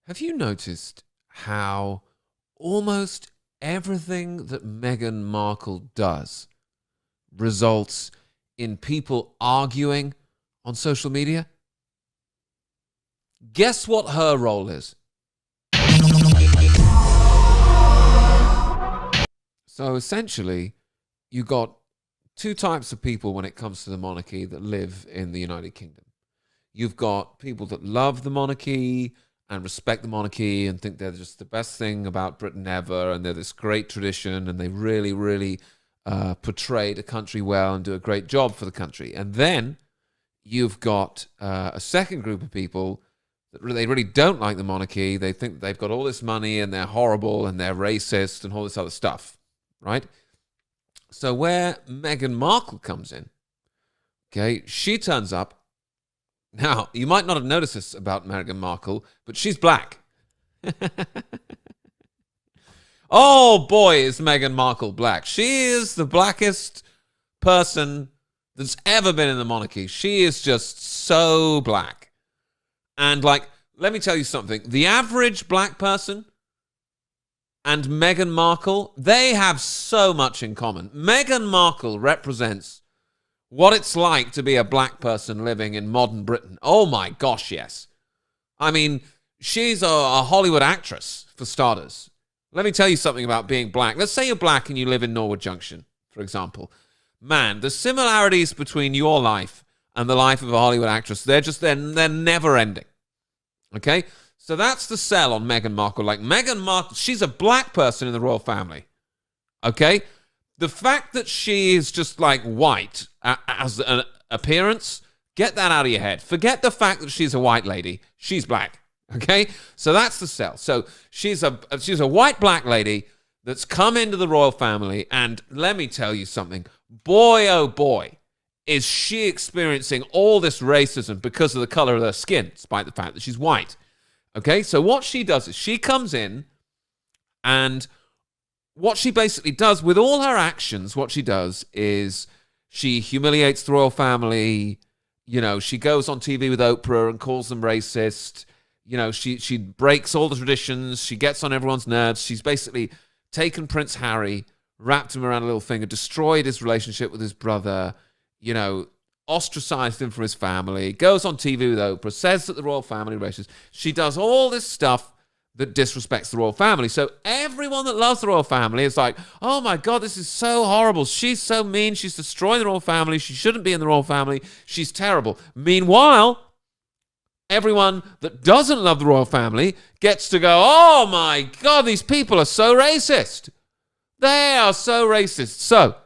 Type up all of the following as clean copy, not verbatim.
Have you noticed how almost everything that Meghan Markle does results in people arguing on social media? Guess what her role is? So essentially, you got two types of people when it comes to the monarchy that live in the United Kingdom. You've got people that love the monarchy and respect the monarchy and think they're just the best thing about Britain ever, and they're this great tradition, and they really, really portray the country well and do a great job for the country. And then you've got a second group of people that they really don't like the monarchy. They think they've got all this money and they're horrible and they're racist and all this other stuff, right? So where Meghan Markle comes in, okay, she turns up. Now, you might not have noticed this about Meghan Markle, but she's black. Oh boy, is Meghan Markle black. She is the blackest person that's ever been in the monarchy. She is just so black. And let me tell you something. The average black person and Meghan Markle, they have so much in common. Meghan Markle represents what it's like to be a black person living in modern Britain. Oh my gosh, yes. I mean, she's a Hollywood actress, for starters. Let me tell you something about being black. Let's say you're black and you live in Norwood Junction, for example. Man, the similarities between your life and the life of a Hollywood actress, they're never ending. Okay? So that's the sell on Meghan Markle. Like, Meghan Markle, she's a black person in the royal family. Okay? The fact that she is just like white as an appearance, get that out of your head. Forget the fact that she's a white lady. She's black. Okay? So that's the sell. So she's a white black lady that's come into the royal family, and let me tell you something. Boy, oh boy, is she experiencing all this racism because of the color of her skin, despite the fact that she's white. Okay? So what she does is she comes in, and what she basically does with all her actions, what she does is she humiliates the royal family. You know, she goes on TV with Oprah and calls them racist. You know, she breaks all the traditions. She gets on everyone's nerves. She's basically taken Prince Harry, wrapped him around a little finger, destroyed his relationship with his brother, you know, ostracized him from his family, goes on TV with Oprah, says that the royal family are racist. She does all this stuff that disrespects the royal family. So everyone that loves the royal family is like, oh my God, this is so horrible. She's so mean. She's destroying the royal family. She shouldn't be in the royal family. She's terrible. Meanwhile, everyone that doesn't love the royal family gets to go, oh my God, these people are so racist. They are so racist. So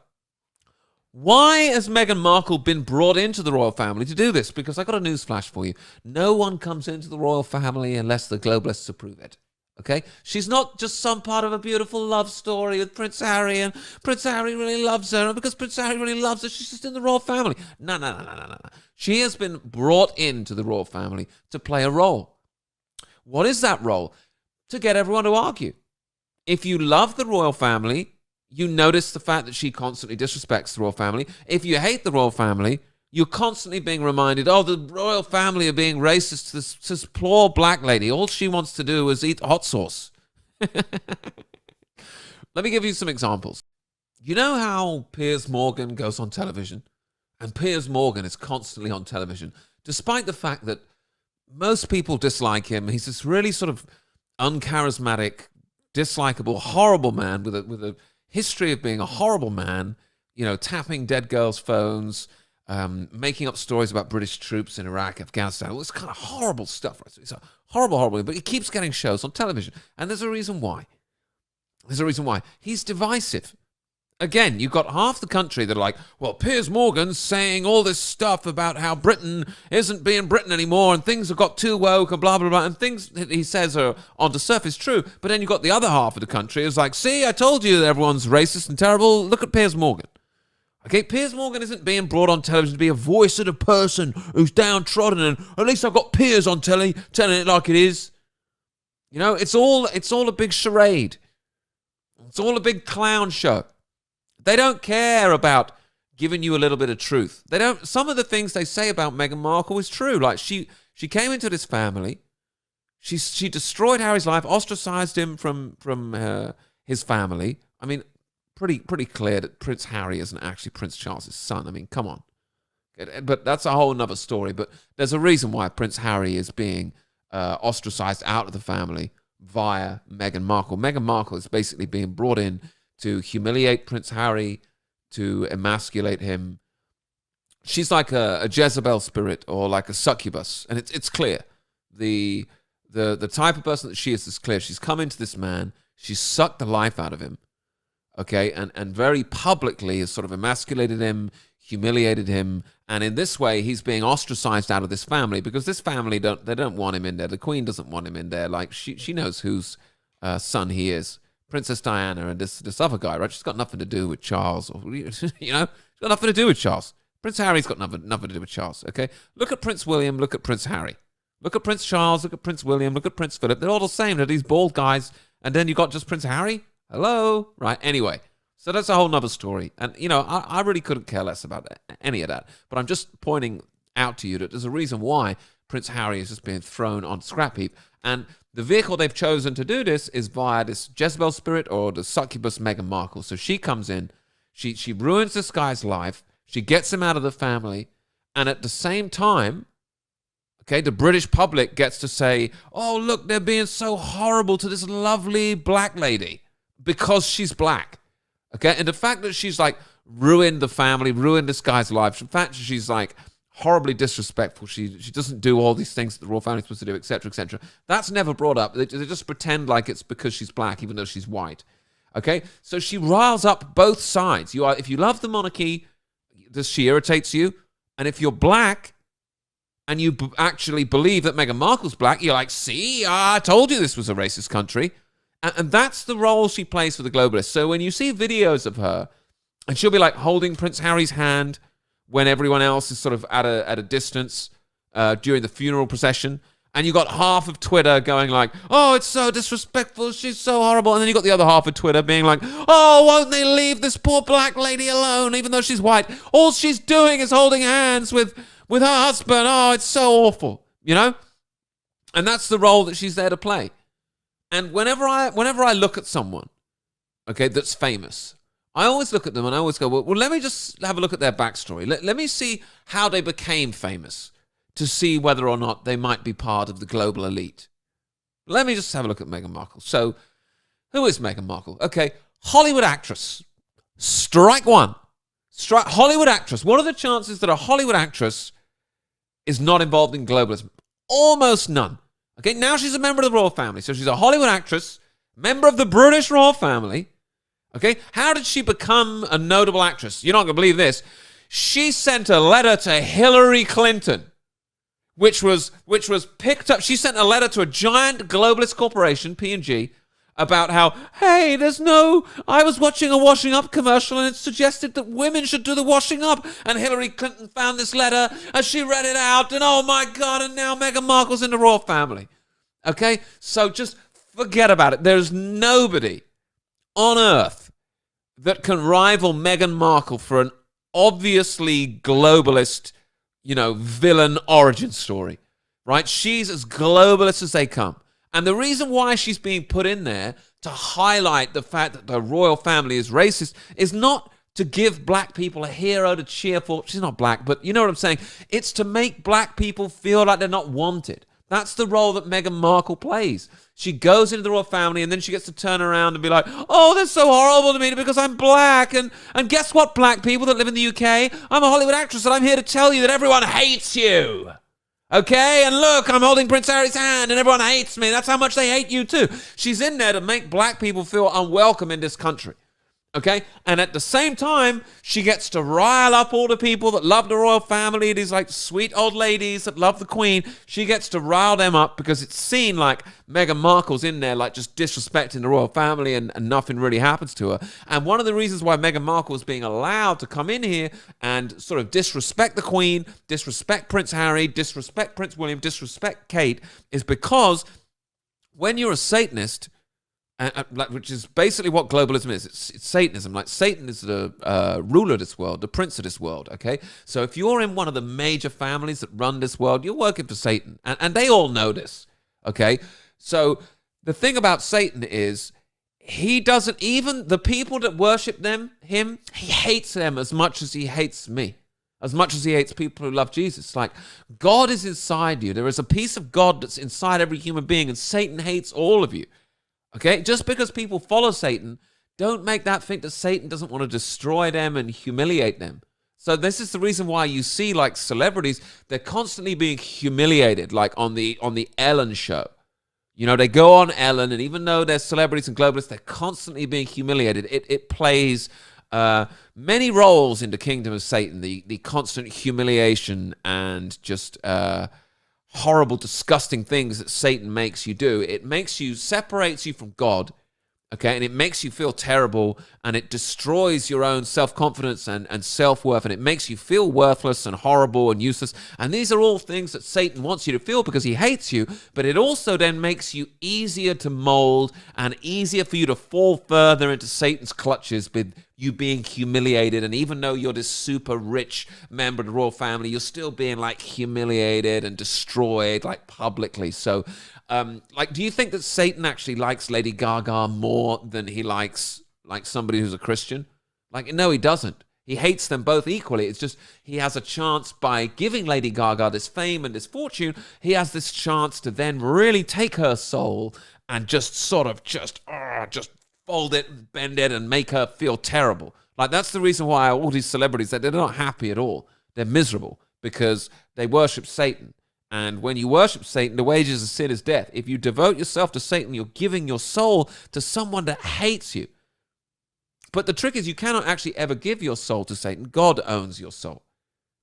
why has Meghan Markle been brought into the royal family to do this? Because I got a news flash for you. No one comes into the royal family unless the globalists approve it. Okay? She's not just some part of a beautiful love story with Prince Harry, and Prince Harry really loves her, and because Prince Harry really loves her, she's just in the royal family. No. She has been brought into the royal family to play a role. What is that role? To get everyone to argue. If you love the royal family, you notice the fact that she constantly disrespects the royal family. If you hate the royal family, you're constantly being reminded, oh, the royal family are being racist to this poor black lady. All she wants to do is eat hot sauce. Let me give you some examples. You know how Piers Morgan goes on television? And Piers Morgan is constantly on television, despite the fact that most people dislike him. He's this really sort of uncharismatic, dislikable, horrible man with a history of being a horrible man, you know, tapping dead girls' phones, making up stories about British troops in Iraq, Afghanistan. All this kind of horrible stuff. Right? So it's a horrible, but he keeps getting shows on television. And there's a reason why. He's divisive. Again, you've got half the country that are like, well, Piers Morgan's saying all this stuff about how Britain isn't being Britain anymore and things have got too woke and blah, blah, blah. And things that he says are on the surface true. But then you've got the other half of the country is like, see, I told you that everyone's racist and terrible. Look at Piers Morgan. Okay, Piers Morgan isn't being brought on television to be a voice of the person who's downtrodden, and at least I've got Piers on telly telling it like it is. You know, it's all a big charade. It's all a big clown show. They don't care about giving you a little bit of truth. They don't. Some of the things they say about Meghan Markle is true. Like she came into this family. She destroyed Harry's life, ostracized him from his family. I mean, pretty clear that Prince Harry isn't actually Prince Charles's son. I mean, come on. But that's a whole nother story. But there's a reason why Prince Harry is being ostracized out of the family via Meghan Markle. Meghan Markle is basically being brought in to humiliate Prince Harry, to emasculate him. She's like a Jezebel spirit or like a succubus, and it's clear. The type of person that she is clear. She's come into this man, she's sucked the life out of him, okay, and very publicly has sort of emasculated him, humiliated him, and in this way he's being ostracized out of this family because this family don't want him in there. The Queen doesn't want him in there. Like she knows whose son he is, Princess Diana, and this other guy, right? She's got nothing to do with Charles, or she's got nothing to do with Charles. Prince Harry's got nothing to do with Charles. Okay, look at Prince William, look at Prince Harry, look at Prince Charles, look at Prince William, look at Prince Philip. They're all the same. They're these bald guys, and then you got just Prince Harry. Hello, right? Anyway. So that's a whole nother story. And, I really couldn't care less about any of that. But I'm just pointing out to you that there's a reason why Prince Harry is just being thrown on scrap heap. And the vehicle they've chosen to do this is via this Jezebel spirit or the succubus Meghan Markle. So she comes in, she ruins this guy's life, she gets him out of the family, and at the same time, okay, the British public gets to say, oh, look, they're being so horrible to this lovely black lady because she's black. Okay, and the fact that she's like ruined the family, ruined this guy's life, the fact that she's like horribly disrespectful, she doesn't do all these things that the royal family's supposed to do, etc., etc. That's never brought up. They just pretend like it's because she's black, even though she's white. Okay, so she riles up both sides. If you love the monarchy, she irritates you, and if you're black and you actually believe that Meghan Markle's black, you're like, see, I told you this was a racist country. And that's the role she plays for the globalists. So when you see videos of her, and she'll be like holding Prince Harry's hand when everyone else is sort of at a distance during the funeral procession, and you got half of Twitter going like, oh, it's so disrespectful, she's so horrible, and then you got the other half of Twitter being like, oh, won't they leave this poor black lady alone, even though she's white? All she's doing is holding hands with her husband. Oh, it's so awful, And that's the role that she's there to play. And whenever I look at someone, okay, that's famous, I always look at them and I always go, well, let me just have a look at their backstory. Let me see how they became famous to see whether or not they might be part of the global elite. Let me just have a look at Meghan Markle. So, who is Meghan Markle? Okay, Hollywood actress. Strike one. Hollywood actress. What are the chances that a Hollywood actress is not involved in globalism? Almost none. Okay, now she's a member of the royal family. So she's a Hollywood actress, member of the British royal family. Okay, how did she become a notable actress? You're not going to believe this. She sent a letter to Hillary Clinton, which was picked up. She sent a letter to a giant globalist corporation, P&G, about how, hey, I was watching a washing up commercial and it suggested that women should do the washing up. And Hillary Clinton found this letter and she read it out and oh my God, and now Meghan Markle's in the royal family. Okay, so just forget about it. There's nobody on earth that can rival Meghan Markle for an obviously globalist, villain origin story, right? She's as globalist as they come. And the reason why she's being put in there to highlight the fact that the royal family is racist is not to give black people a hero to cheer for. She's not black, but you know what I'm saying? It's to make black people feel like they're not wanted. That's the role that Meghan Markle plays. She goes into the royal family and then she gets to turn around and be like, oh, that's so horrible to me because I'm black. And guess what, black people that live in the UK? I'm a Hollywood actress and I'm here to tell you that everyone hates you. Okay, and look, I'm holding Prince Harry's hand and everyone hates me. That's how much they hate you too. She's in there to make black people feel unwelcome in this country. Okay, and at the same time, she gets to rile up all the people that love the royal family, these like sweet old ladies that love the Queen. She gets to rile them up because it's seen like Meghan Markle's in there like just disrespecting the royal family and nothing really happens to her. And one of the reasons why Meghan Markle is being allowed to come in here and sort of disrespect the Queen, disrespect Prince Harry, disrespect Prince William, disrespect Kate is because when you're a Satanist, which is basically what globalism is. It's Satanism. Like Satan is the ruler of this world, the prince of this world, okay? So if you're in one of the major families that run this world, you're working for Satan. And they all know this, Okay? So the thing about Satan is he doesn't, even the people that worship him, he hates them as much as he hates me, as much as he hates people who love Jesus. Like, God is inside you. There is a piece of God that's inside every human being, and Satan hates all of you. Okay? Just because people follow Satan, don't make that think that Satan doesn't want to destroy them and humiliate them. So this is the reason why you see, like, celebrities, they're constantly being humiliated, like on the Ellen show. You know, they go on Ellen, and even though they're celebrities and globalists, they're constantly being humiliated. It plays many roles in the kingdom of Satan, the constant humiliation and just horrible, disgusting things that Satan makes you do. It separates you from God. Okay, and it makes you feel terrible, and it destroys your own self-confidence and self-worth, and it makes you feel worthless and horrible and useless. And these are all things that Satan wants you to feel because he hates you, but it also then makes you easier to mold and easier for you to fall further into Satan's clutches with you being humiliated. And even though you're this super rich member of the royal family, you're still being, like, humiliated and destroyed, like, publicly. So like, do you think that Satan actually likes Lady Gaga more than he likes, like, somebody who's a Christian? Like, no, he doesn't. He hates them both equally. It's just he has a chance by giving Lady Gaga this fame and this fortune. He has this chance to then really take her soul and just sort of just fold it and bend it and make her feel terrible. Like, that's the reason why all these celebrities, they're not happy at all. They're miserable because they worship Satan. And when you worship Satan, the wages of sin is death. If you devote yourself to Satan, you're giving your soul to someone that hates you. But the trick is you cannot actually ever give your soul to Satan. God owns your soul.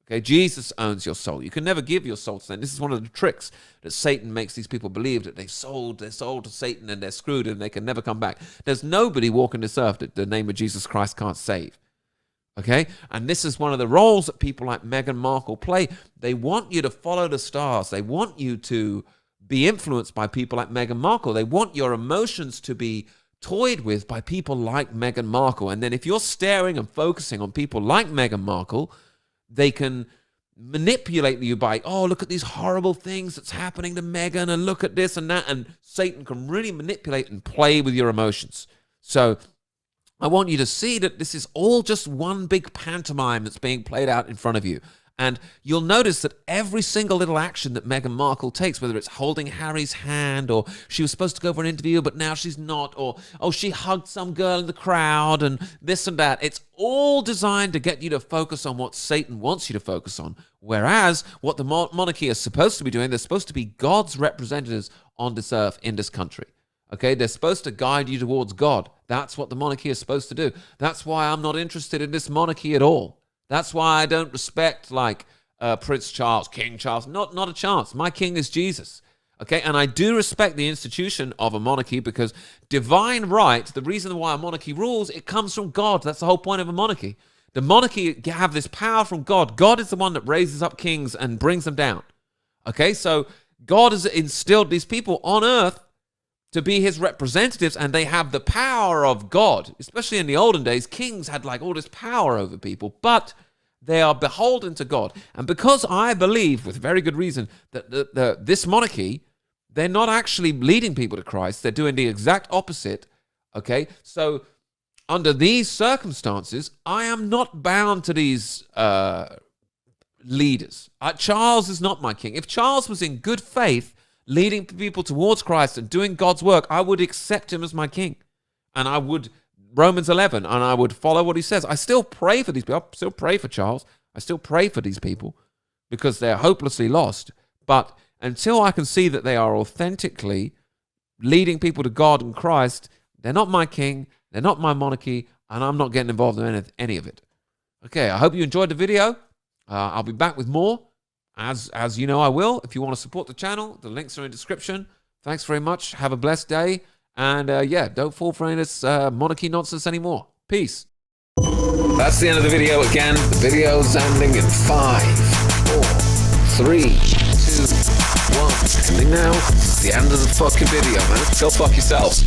Okay, Jesus owns your soul. You can never give your soul to Satan. This is one of the tricks that Satan makes these people believe, that they've sold their soul to Satan and they're screwed and they can never come back. There's nobody walking this earth that the name of Jesus Christ can't save. Okay? And this is one of the roles that people like Meghan Markle play. They want you to follow the stars. They want you to be influenced by people like Meghan Markle. They want your emotions to be toyed with by people like Meghan Markle. And then if you're staring and focusing on people like Meghan Markle, they can manipulate you by, oh, look at these horrible things that's happening to Meghan, and look at this and that. And Satan can really manipulate and play with your emotions. So I want you to see that this is all just one big pantomime that's being played out in front of you. And you'll notice that every single little action that Meghan Markle takes, whether it's holding Harry's hand, or she was supposed to go for an interview, but now she's not, or, oh, she hugged some girl in the crowd, and this and that, it's all designed to get you to focus on what Satan wants you to focus on. Whereas what the monarchy is supposed to be doing, they're supposed to be God's representatives on this earth, in this country. Okay, they're supposed to guide you towards God. That's what the monarchy is supposed to do. That's why I'm not interested in this monarchy at all. That's why I don't respect, like, Prince Charles, King Charles. Not a chance. My king is Jesus. Okay, and I do respect the institution of a monarchy because divine right, the reason why a monarchy rules, it comes from God. That's the whole point of a monarchy. The monarchy have this power from God. God is the one that raises up kings and brings them down. Okay, so God has instilled these people on earth to be his representatives, and they have the power of God. Especially in the olden days, kings had, like, all this power over people, but they are beholden to God. And because I believe, with very good reason, that this monarchy, they're not actually leading people to Christ, they're doing the exact opposite, okay? So under these circumstances, I am not bound to these leaders. Charles is not my king. If Charles was in good faith, leading people towards Christ and doing God's work, I would accept him as my king. And I would, Romans 11, and I would follow what he says. I still pray for these people. I still pray for Charles. I still pray for these people because they're hopelessly lost. But until I can see that they are authentically leading people to God and Christ, they're not my king, they're not my monarchy, and I'm not getting involved in any of it. Okay, I hope you enjoyed the video. I'll be back with more. As you know, I will. If you want to support the channel, the links are in the description. Thanks very much. Have a blessed day. And yeah, don't fall for any of this monarchy nonsense anymore. Peace. That's the end of the video again. The video's ending in 5, 4, 3, 2, 1. Ending now. It's the end of the fucking video, man. Go fuck yourselves.